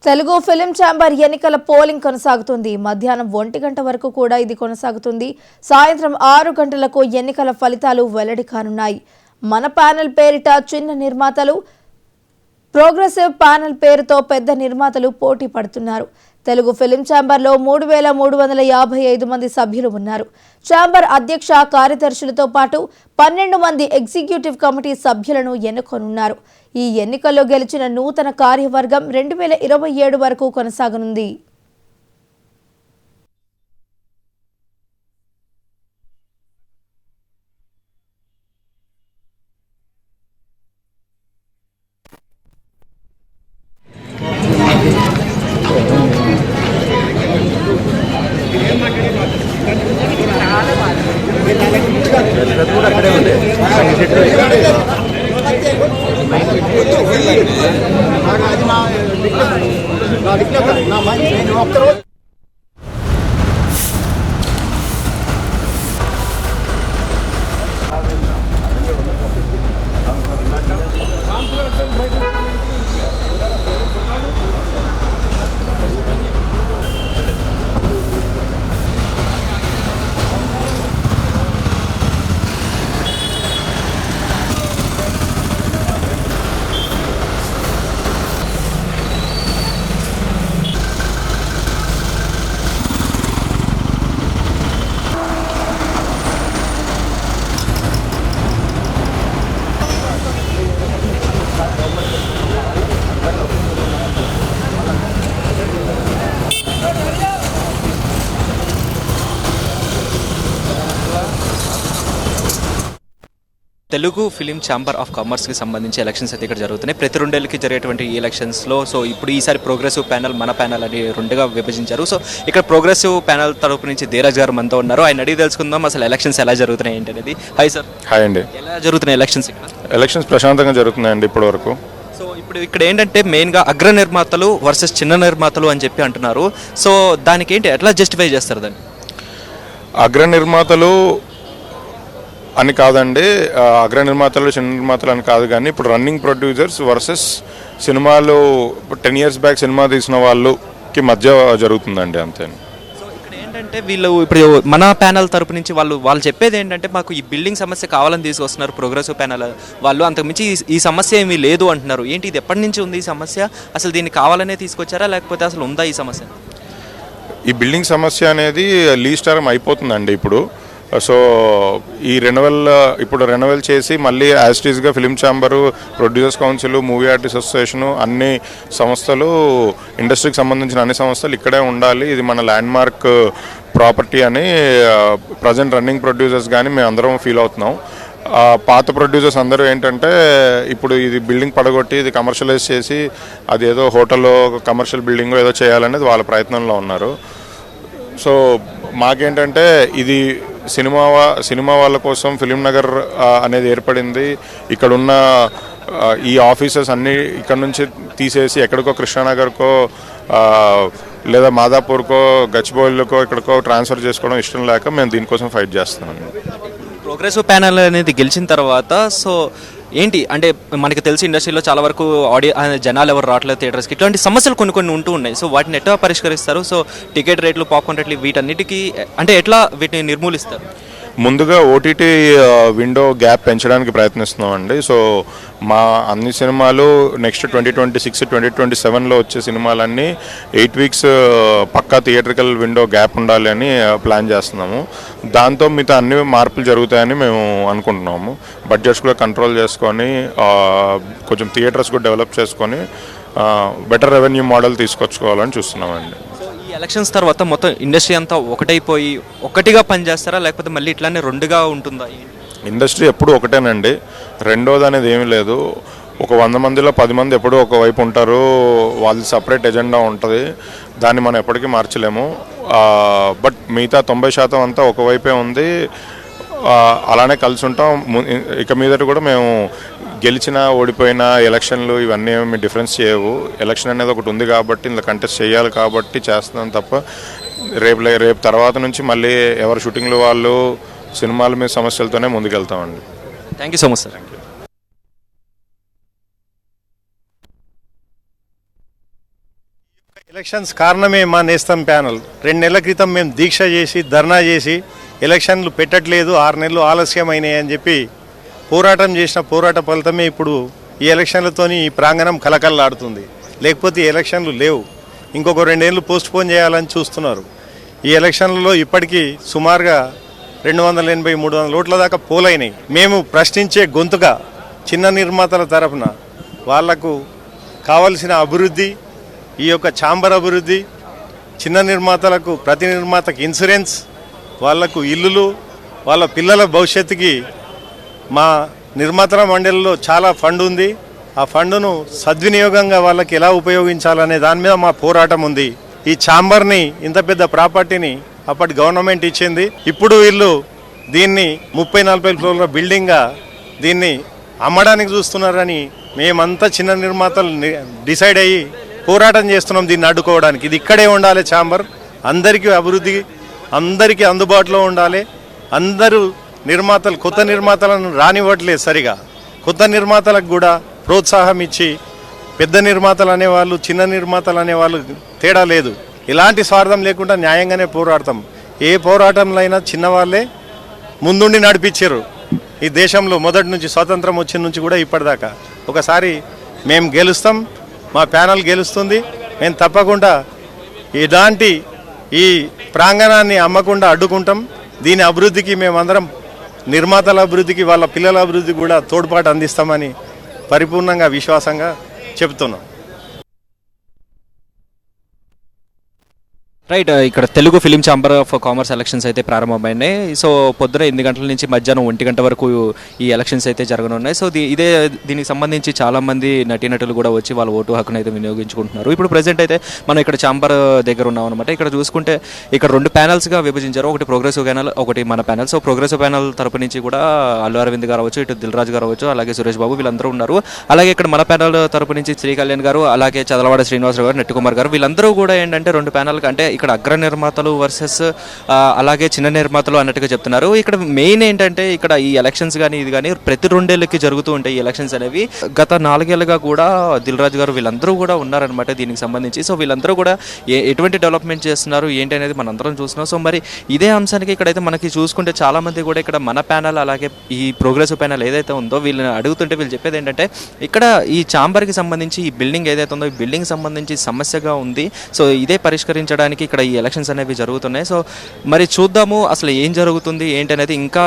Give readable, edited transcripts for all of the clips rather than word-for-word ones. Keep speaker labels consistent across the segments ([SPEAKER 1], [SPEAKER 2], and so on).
[SPEAKER 1] Telugu film chamber ఎన్నికల polling కొనసాగుతుంది. మధ్యాహ్నం 1 గంట వరకు కూడా ఇది కొనసాగుతుంది. సాయంత్రం 6 గంటలకు ఎన్నికల ఫలితాలు వెల్లడి కానున్నాయి. మన ప్యానెల్ పేరిట చిన్న నిర్మాతలు, ప్రోగ్రెసివ్ ప్యానెల్ పేరుతో పెద్ద నిర్మాతలు పోటీ పడుతున్నారు. తెలుగు ఫిలిం ఛాంబర్లో 3355 మంది సభ్యులు ఉన్నారు. ఛాంబర్ అధ్యక్ష, కార్యదర్శులతో పాటు 12 మంది ఎగ్జిక్యూటివ్ కమిటీ సభ్యులను ఎన్నుకోనున్నారు. ఈ ఎన్నికల్లో గెలిచిన నూతన కార్యవర్గం 2027 వరకు కొనసాగనుంది.
[SPEAKER 2] తెలుగు ఫిలిం ఛాంబర్ ఆఫ్ కామర్స్కి సంబంధించి ఎలక్షన్స్ అయితే ఇక్కడ జరుగుతున్నాయి. ప్రతి 2 ఏళ్ళకి జరిగేటువంటి ఈ ఎలక్షన్స్లో ఇప్పుడు ఈసారి ప్రోగ్రెసివ్ ప్యానల్, మన ప్యానల్ అని 2గా విభజించారు. సో ఇక్కడ ప్రోగ్రెసివ్ ప్యానల్ తరపు నుంచి ధీరజ్ గారు మనతో ఉన్నారు. ఆయన అడిగి తెలుసుకుందాం అసలు ఎలక్షన్స్ ఎలా జరుగుతున్నాయి ఏంటి అనేది. Hi sir.
[SPEAKER 3] హాయ్ అండి.
[SPEAKER 2] ఎలా జరుగుతున్నాయి ఎలక్షన్స్ ఇక్కడ?
[SPEAKER 3] ఎలక్షన్స్ ప్రశాంతంగా జరుగుతున్నాయండి ఇప్పటి వరకు.
[SPEAKER 2] సో ఇప్పుడు ఇక్కడ ఏంటంటే మెయిన్గా అగ్ర నిర్మాతలు వర్సెస్ చిన్న నిర్మాతలు అని చెప్పి అంటున్నారు. సో దానికి ఏంటి, ఎట్లా జస్టిఫై చేస్తారు దాన్ని?
[SPEAKER 3] అగ్ర నిర్మాతలు అని కాదండి, అగ్ర నిర్మాతలు చిన్న నిర్మాతలు అని కాదు, కానీ ఇప్పుడు రన్నింగ్ ప్రొడ్యూసర్స్ వర్సెస్ సినిమాలు 10 years బ్యాక్ సినిమా తీసిన వాళ్ళకి మధ్య జరుగుతుందండి, అంతే.
[SPEAKER 2] సో ఇక్కడ ఏంటంటే వీళ్ళు ఇప్పుడు మన ప్యానల్ తరపు నుంచి వాళ్ళు చెప్పేది ఏంటంటే, మాకు ఈ బిల్డింగ్ సమస్య కావాలని తీసుకొస్తున్నారు ప్రోగ్రెసివ్ ప్యానల్ వాళ్ళు, అంతకుమించి ఈ సమస్య ఏమీ లేదు అంటున్నారు. ఏంటి ఇది, ఎప్పటి నుంచి ఉంది ఈ సమస్య? అసలు దీన్ని కావాలనే తీసుకొచ్చారా లేకపోతే అసలు ఉందా ఈ సమస్య?
[SPEAKER 3] ఈ బిల్డింగ్ సమస్య అనేది లీజ్ టర్మ్ అయిపోతుందండి ఇప్పుడు. సో ఈ రెన్యువల్ చేసి మళ్ళీ యాజ్టీస్గా film chamber, producers council, movie artist association, అన్ని సంస్థలు, ఇండస్ట్రీకి సంబంధించిన అన్ని సంస్థలు ఇక్కడే ఉండాలి, ఇది మన ల్యాండ్ మార్క్ ప్రాపర్టీ అని ప్రజెంట్ రన్నింగ్ ప్రొడ్యూసర్స్ కానీ మేము అందరం ఫీల్ అవుతున్నాం. పాత ప్రొడ్యూసర్స్ అందరూ ఏంటంటే ఇప్పుడు ఇది బిల్డింగ్ పడగొట్టి ఇది కమర్షియలైజ్ చేసి అది ఏదో హోటల్లో కమర్షియల్ బిల్డింగ్ ఏదో చేయాలనేది వాళ్ళ ప్రయత్నంలో ఉన్నారు. సో మాకేంటంటే ఇది సినిమా వాళ్ళ కోసం ఫిలిం నగర్ అనేది ఏర్పడింది. ఇక్కడున్న ఈ ఆఫీసెస్ అన్నీ ఇక్కడ నుంచి తీసేసి ఎక్కడికో కృష్ణానగర్కో లేదా మాదాపూర్కో గచ్చిబౌలికో ఇక్కడికో ట్రాన్స్ఫర్ చేసుకోవడం ఇష్టం లేక మేము దీనికోసం ఫైట్ చేస్తున్నాం.
[SPEAKER 2] ప్రోగ్రెసివ్ ప్యానల్ అనేది గెలిచిన తర్వాత సో ఏంటి అంటే, మనకి తెలిసి ఇండస్ట్రీలో చాలా వరకు జనాలు ఎవరు రావట్లేదు థియేటర్స్కి, ఇట్లాంటి సమస్యలు కొన్ని ఉంటూ ఉన్నాయి. సో వాటిని ఎట్లా పరిష్కరిస్తారు? సో టికెట్ రేట్లు, పాప్కార్న్ రేట్లు, వీటన్నిటికీ అంటే ఎట్లా వీటిని నిర్మూలిస్తారు?
[SPEAKER 3] ముందుగా ఓటీటీ విండో గ్యాప్ పెంచడానికి ప్రయత్నిస్తున్నాం అండి. సో మా అన్ని సినిమాలు నెక్స్ట్ 2026, 2027లో వచ్చే సినిమాలన్నీ 8 weeks పక్కా థియేట్రికల్ విండో గ్యాప్ ఉండాలి అని ప్లాన్ చేస్తున్నాము. దాంతో మిగతా అన్ని మార్పులు జరుగుతాయని మేము అనుకుంటున్నాము. బడ్జెట్స్ కూడా కంట్రోల్ చేసుకొని కొంచెం థియేటర్స్ కూడా డెవలప్ చేసుకొని బెటర్ రెవెన్యూ మోడల్ తీసుకొచ్చుకోవాలని చూస్తున్నామండి.
[SPEAKER 2] ఎలక్షన్స్ తర్వాత మొత్తం ఇండస్ట్రీ అంతా ఒకటైపోయి ఒకటిగా పనిచేస్తారా లేకపోతే మళ్ళీ ఇట్లానే 2గా ఉంటుందా?
[SPEAKER 3] ఇండస్ట్రీ ఎప్పుడు ఒకటేనండి, రెండోది అనేది ఏమీ లేదు. ఒక 100 మందిలో 10 మంది ఎప్పుడూ ఒకవైపు ఉంటారు, వాళ్ళ సపరేట్ ఎజెండా ఉంటుంది, దాన్ని మనం ఎప్పటికీ మార్చలేము. బట్ మిగతా 90% అంతా ఒకవైపే ఉంది, అలానే కలిసి ఉంటాం. ఇక మీదట కూడా మేము గెలిచినా ఓడిపోయినా ఎలక్షన్లు ఇవన్నీ ఏమి డిఫరెన్స్ చేయవు. ఎలక్షన్ అనేది ఒకటి ఉంది కాబట్టి ఇందులో కంటెస్ట్ చేయాలి కాబట్టి చేస్తున్నాం తప్ప రేపు తర్వాత నుంచి మళ్ళీ ఎవరు షూటింగ్లు వాళ్ళు సినిమాల మీద సమస్యలతోనే ముందుకెళ్తామండి.
[SPEAKER 2] Thank you so much sir.
[SPEAKER 4] Elections కారణమే మా నేస్తం ప్యానల్ 2 నెలల క్రితం మేము దీక్ష చేసి ధర్నా చేసి ఎలక్షన్లు పెట్టట్లేదు 6 నెలలు ఆలస్యమైనాయి అని చెప్పి పోరాటం చేసిన పోరాట ఫలితమే ఇప్పుడు ఈ ఎలక్షన్లతోని ఈ ప్రాంగణం కలకల్లాడుతుంది. లేకపోతే ఈ ఎలక్షన్లు లేవు, ఇంకొక 2 ఏళ్ళు పోస్ట్ పోన్ చేయాలని చూస్తున్నారు. ఈ ఎలక్షన్లలో ఇప్పటికీ సుమారుగా 280-300 ఓట్ల దాకా పోలైనాయి. మేము ప్రశ్నించే గొంతుగా చిన్న నిర్మాతల తరఫున వాళ్లకు కావలసిన అభివృద్ధి, ఈ యొక్క ఛాంబర్ అభివృద్ధి, చిన్న నిర్మాతలకు ప్రతి నిర్మాతకు ఇన్సూరెన్స్, వాళ్లకు ఇల్లులు, వాళ్ళ పిల్లల భవిష్యత్తుకి మా నిర్మాతల మండలిలో చాలా ఫండ్ ఉంది. ఆ ఫండును సద్వినియోగంగా వాళ్ళకి ఎలా ఉపయోగించాలనే దాని మీద మా పోరాటం ఉంది. ఈ ఛాంబర్ని ఇంత పెద్ద ప్రాపర్టీని అప్పటి గవర్నమెంట్ ఇచ్చింది. ఇప్పుడు వీళ్ళు దీన్ని 30-40 ఫ్లోర్ల బిల్డింగ్గా దీన్ని అమ్మడానికి చూస్తున్నారని మేమంతా చిన్న నిర్మాతలు డిసైడ్ అయ్యి పోరాటం చేస్తున్నాం దీన్ని అడ్డుకోవడానికి. ఇది ఇక్కడే ఉండాలి ఛాంబర్, అందరికీ అభివృద్ధి, అందరికీ అందుబాటులో ఉండాలి. అందరూ నిర్మాతలు కొత్త నిర్మాతలను రానివ్వట్లేదు సరిగా. కొత్త నిర్మాతలకు కూడా ప్రోత్సాహం ఇచ్చి పెద్ద నిర్మాతలు అనేవాళ్ళు చిన్న నిర్మాతలు అనేవాళ్ళు తేడా లేదు. ఎలాంటి స్వార్థం లేకుండా న్యాయంగానే పోరాడతాం. ఏ పోరాటంలో అయినా చిన్నవాళ్ళే ముందుండి నడిపించారు ఈ దేశంలో మొదటి నుంచి, స్వాతంత్రం వచ్చిన నుంచి కూడా ఇప్పటిదాకా. ఒకసారి మేము గెలుస్తాం, మా ప్యానల్ గెలుస్తుంది. మేము తప్పకుండా ఇలాంటి ఈ ప్రాంగణాన్ని అమ్మకుండా అడ్డుకుంటాం. దీని అభివృద్ధికి మేమందరం నిర్మాతల అభివృద్ధికి వాళ్ళ పిల్లల అభివృద్ధికి కూడా తోడ్పాటు అందిస్తామని పరిపూర్ణంగా విశ్వాసంగా చెప్తున్నాం.
[SPEAKER 2] రైట్, ఇక్కడ Telugu film chamber of commerce elections అయితే ప్రారంభమైనాయి. సో పొద్దున 8 గంటల నుంచి మధ్యాహ్నం 1 గంట వరకు ఈ ఎలక్షన్స్ అయితే జరగనున్నాయి. సో దీనికి సంబంధించి చాలామంది నటీనటులు కూడా వచ్చి వాళ్ళ ఓటు హక్కును అయితే వినియోగించుకుంటున్నారు. ఇప్పుడు ప్రెసెంట్ అయితే మనం ఇక్కడ ఛాంబర్ దగ్గర ఉన్నాం అనమాట. ఇక్కడ చూసుకుంటే ఇక్కడ 2 ప్యానల్స్గా విభజించారు. ఒకటి ప్రోగ్రెసివ్ ప్యానల్, ఒకటి మన ప్యానల్. సో ప్రోగ్రెసివ్ ప్యానల్ తరపు నుంచి కూడా అల్లు అరవింద్ గారు అవ్వచ్చు, ఇటు దిల్ రాజు గారు అవ్వచ్చు, అలాగే సురేష్ బాబు, వీళ్ళందరూ ఉన్నారు. అలాగే ఇక్కడ మన ప్యానల్ తరపు నుంచి శ్రీ కళ్యాణ్ గారు, అలాగే చదలవాడ శ్రీనివాసరావు గారు, నెట్టుకుమార్ గారు, వీళ్ళందరూ కూడా ఏంటంటే 2 ప్యానల్ అంటే ఇక్కడ అగ్ర నిర్మాతలు వర్సెస్ అలాగే చిన్న నిర్మాతలు అన్నట్టుగా చెప్తున్నారు. ఇక్కడ మెయిన్ ఏంటంటే ఇక్కడ ఈ ఎలక్షన్స్ కానీ ఇది కానీ ప్రతి 2 ఏళ్ళకి జరుగుతూ ఉంటాయి ఈ ఎలక్షన్స్ అనేవి. గత 4 ఏళ్ళుగా కూడా దిల్ రాజు గారు వీళ్ళందరూ కూడా ఉన్నారనమాట దీనికి సంబంధించి. సో వీళ్ళందరూ కూడా ఎటువంటి డెవలప్మెంట్ చేస్తున్నారు ఏంటి అనేది మనందరం చూస్తున్నాం. సో మరి ఇదే అంశానికి ఇక్కడైతే మనకి చూసుకుంటే చాలా మంది కూడా ఇక్కడ మన ప్యానల్ అలాగే ఈ ప్రోగ్రెసివ్ ప్యానల్ ఏదైతే ఉందో వీళ్ళని అడుగుతుంటే వీళ్ళు చెప్పేది ఏంటంటే ఇక్కడ ఈ ఛాంబర్కి సంబంధించి ఈ బిల్డింగ్ ఏదైతే ఉందో ఈ బిల్డింగ్ సంబంధించి సమస్యగా ఉంది. సో ఇదే పరిష్కరించడానికి ఇక్కడ ఈ ఎలక్షన్స్ అనేవి జరుగుతున్నాయి. సో మరి చూద్దాము అసలు ఏం జరుగుతుంది ఏంటి అనేది ఇంకా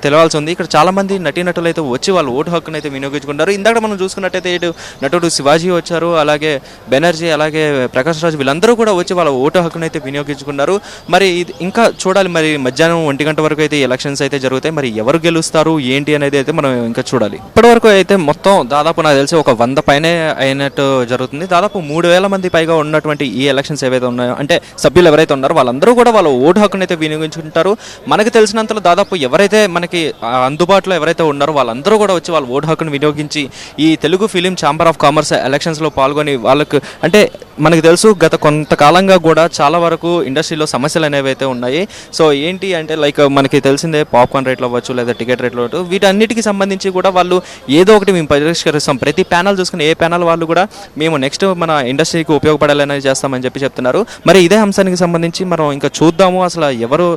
[SPEAKER 2] తెలవాల్సి ఉంది. ఇక్కడ చాలా మంది నటీనటులు అయితే వచ్చి వాళ్ళ ఓటు హక్కును అయితే వినియోగించుకుంటారు. ఇందాక మనం చూసుకున్నట్టయితే ఇటు నటుడు శివాజీ వచ్చారు, అలాగే బెనర్జీ, అలాగే ప్రకాష్ రాజ్, వీళ్ళందరూ కూడా వచ్చి వాళ్ళ ఓటు హక్కును అయితే వినియోగించుకున్నారు. మరి ఇది ఇంకా చూడాలి. మరి మధ్యాహ్నం 1 గంట వరకు అయితే ఎలక్షన్స్ అయితే జరుగుతాయి. మరి ఎవరు గెలుస్తారు ఏంటి అనేది అయితే మనం ఇంకా చూడాలి. ఇప్పటివరకు అయితే మొత్తం దాదాపు నాకు తెలిసి ఒక 100 పైనే అయినట్టు జరుగుతుంది. దాదాపు 3000 మంది పైగా ఉన్నటువంటి ఈ ఎలక్షన్స్ ఏవైతే ఉన్నాయో అంటే సభ్యులు ఎవరైతే ఉన్నారో వాళ్ళందరూ కూడా వాళ్ళ ఓటు హక్కును అయితే వినియోగించుకుంటారు. మనకు తెలిసినంతలో దాదాపు ఎవరైతే మనకి అందుబాటులో ఎవరైతే ఉన్నారో వాళ్ళందరూ కూడా వచ్చి వాళ్ళ ఓటు హక్కును వినియోగించి ఈ Telugu film chamber of commerce ఎలక్షన్స్లో పాల్గొని వాళ్ళకు అంటే మనకు తెలుసు గత కొంతకాలంగా కూడా చాలా వరకు ఇండస్ట్రీలో సమస్యలు అనేవి అయితే ఉన్నాయి. సో ఏంటి అంటే లైక్ మనకి తెలిసిందే పాప్కార్న్ రేట్లు అవ్వచ్చు లేదా టికెట్ రేట్లు అవ్వచ్చు, వీటన్నిటికీ సంబంధించి కూడా వాళ్ళు ఏదో ఒకటి మేము పరిష్కరిస్తాం. ప్రతి ప్యానల్ చూసుకుని ఏ ప్యానల్ వాళ్ళు కూడా మేము నెక్స్ట్ మన ఇండస్ట్రీకి ఉపయోగపడాలని చేస్తామని చెప్తున్నారు. మరి ఇదే అంశానికి సంబంధించి మనం ఇంకా చూద్దాము అసలు ఎవరు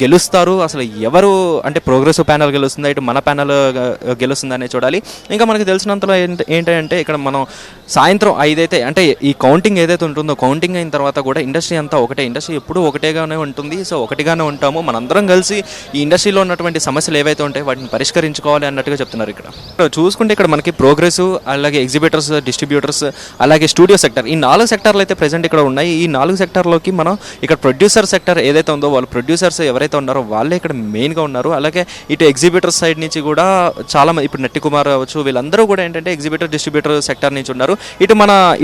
[SPEAKER 2] గెలుస్తారు, అసలు ఎవరు అంటే ప్రోగ్రెసివ్ ప్యానల్ గెలుస్తుందా ఇటు మన ప్యానల్ గెలుస్తుందనే చూడాలి. ఇంకా మనకి తెలిసినంతలో ఏంటంటే ఇక్కడ మనం సాయంత్రం 5 అయితే అంటే ఈ కౌంటింగ్ ఏదైతే ఉంటుందో కౌంటింగ్ అయిన తర్వాత కూడా ఇండస్ట్రీ అంతా ఒకటే, ఇండస్ట్రీ ఎప్పుడూ ఒకటేగానే ఉంటుంది. సో ఒకటిగానే ఉంటాము, మనందరం కలిసి ఈ ఇండస్ట్రీలో ఉన్నటువంటి సమస్యలు ఏవైతే ఉంటాయో వాటిని పరిష్కరించుకోవాలి అన్నట్టుగా చెప్తున్నారు. ఇక్కడ చూసుకుంటే ఇక్కడ మనకి ప్రోగ్రెసివ్, అలాగే ఎగ్జిబిటర్స్, డిస్ట్రిబ్యూటర్స్, అలాగే స్టూడియో సెక్టర్, ఈ 4 సెక్టార్లు అయితే ప్రెసెంట్ ఇక్కడ ఉన్నాయి. ఈ 4 సెక్టార్లోకి మనం ఇక్కడ ప్రొడ్యూసర్ సెక్టర్ ఏదైతే ఉందో వాళ్ళు ప్రొడ్యూసర్స్ ఎవరైతే ఉన్నారో వాళ్ళే ఇక్కడ మెయిన్గా ఉన్నారు. అలాగే ఇటు ఎగ్జిబిటర్ సైడ్ నుంచి కూడా చాలా మంది ఇప్పుడు నెట్టికుమార్ అవ్వచ్చు వీళ్ళందరూ కూడా ఏంటంటే ఎగ్జిబిటర్ డిస్ట్రిబ్యూటర్ సెక్టర్ నుంచి ఉన్నారు.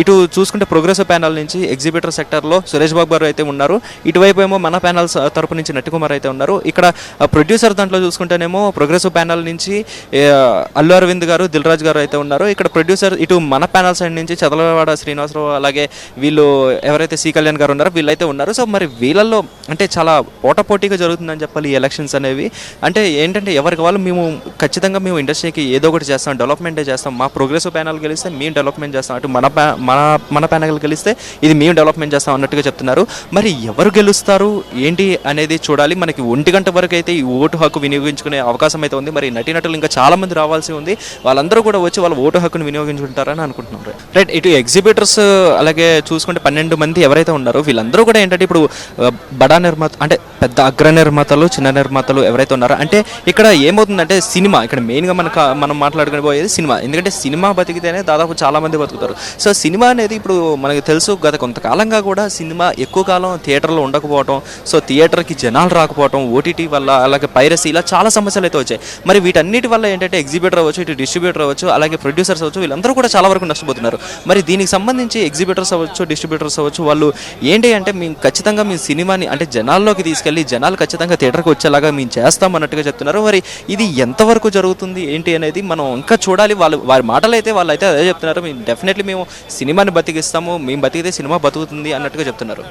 [SPEAKER 2] ఇటు చూసుకుంటే ప్రోగ్రెసివ్ ప్యానల్ నుంచి ఎగ్జిబిటర్ సెక్టర్లో సురేష్ బాబు గారు అయితే ఉన్నారు. ఇటువైపు ఏమో మన ప్యానల్ తరపు నుంచి నెట్టికుమార్ అయితే ఉన్నారు. ఇక్కడ ప్రొడ్యూసర్ దాంట్లో చూసుకుంటేనేమో ప్రోగ్రెసివ్ ప్యానల్ నుంచి అల్లు అరవింద్ గారు, దిల్ రాజు గారు అయితే ఉన్నారు. ఇక్కడ ప్రొడ్యూసర్ ఇటు మన ప్యానల్ సైడ్ నుంచి చదలవాడ శ్రీనివాసరావు అలాగే వీళ్ళు ఎవరైతే సి కళ్యాణ్ గారు ఉన్నారో వీళ్ళైతే ఎవరైతే ఉన్నారో సో మరి వీళ్ళల్లో అంటే చాలా పోటాపోటీగా జరుగుతుందని చెప్పాలి ఈ ఎలక్షన్స్ అనేవి. అంటే ఏంటంటే ఎవరికి వాళ్ళు ఖచ్చితంగా మేము ఇండస్ట్రీకి ఏదో ఒకటి చేస్తాం, డెవలప్మెంటే చేస్తాం, మా ప్రోగ్రెసివ్ ప్యానల్ గెలిస్తే మేము డెవలప్మెంట్ చేస్తాం, అటు మన ప్యానల్ గెలిస్తే ఇది మేము డెవలప్మెంట్ చేస్తాం అన్నట్టుగా చెప్తున్నారు. మరి ఎవరు గెలుస్తారు ఏంటి అనేది చూడాలి. మనకి 1 గంట వరకు అయితే ఈ ఓటు హక్కు వినియోగించుకునే అవకాశం అయితే ఉంది. మరి నటీనటులు ఇంకా చాలా మంది రావాల్సి ఉంది, వాళ్ళందరూ కూడా వచ్చి వాళ్ళ ఓటు హక్కును వినియోగించుకుంటారని అనుకుంటున్నారు. రైట్, ఇటు ఎగ్జిబిటర్స్ అలాగే చూసుకుంటే 12 మంది ఎవరైతే ఉన్నారో వీళ్ళందరూ కూడా ఏంటంటే ఇప్పుడు బడా నిర్మాత అంటే పెద్ద అగ్ర నిర్మాతలు, చిన్న నిర్మాతలు ఎవరైతే ఉన్నారో అంటే ఇక్కడ ఏమవుతుందంటే సినిమా ఇక్కడ మెయిన్గా మనం మాట్లాడుకుని పోయేది సినిమా. ఎందుకంటే సినిమా బతికితేనే దాదాపు చాలా మంది బతుకుతారు. సో సినిమా అనేది ఇప్పుడు మనకు తెలుసు గత కొంతకాలంగా కూడా సినిమా ఎక్కువ కాలం థియేటర్లో ఉండకపోవడం, సో థియేటర్కి జనాలు రాకపోవడం, ఓటీటీ వల్ల అలాగే పైరసీ ఇలా చాలా సమస్యలు అయితే వచ్చాయి. మరి వీటన్నిటి వల్ల ఏంటంటే ఎగ్జిబిటర్ అవ్వచ్చు, ఇటు డిస్ట్రిబ్యూటర్ అవ్వచ్చు, అలాగే ప్రొడ్యూసర్స్ అవ్వచ్చు, వీళ్ళందరూ కూడా చాలా వరకు నష్టపోతున్నారు. మరి దీనికి సంబంధించి ఎగ్జిబిటర్స్ అవ్వచ్చు, డిస్ట్రిబ్యూటర్స్ అవ్వచ్చు, వాళ్ళు ఏంటి అంటే మేము ఖచ్చితంగా మీ సినిమాని అంటే జనాల్లోకి తీసుకెళ్ళి జనాలు ఖచ్చితంగా థియేటర్కి వచ్చేలాగా మేము చేస్తాం అన్నట్టుగా చెప్తున్నారు. మరి ఇది ఎంతవరకు జరుగుతుంది ఏంటి అనేది మనం ఇంకా చూడాలి. వారి మాటలు అయితే వాళ్ళైతే అదే చెప్తున్నారు, మేము డెఫినెట్లీ మేము సినిమాని బతికిస్తాము, మేము బతికితే సినిమా బతుకుతుంది అన్నట్టుగా చెప్తున్నారు.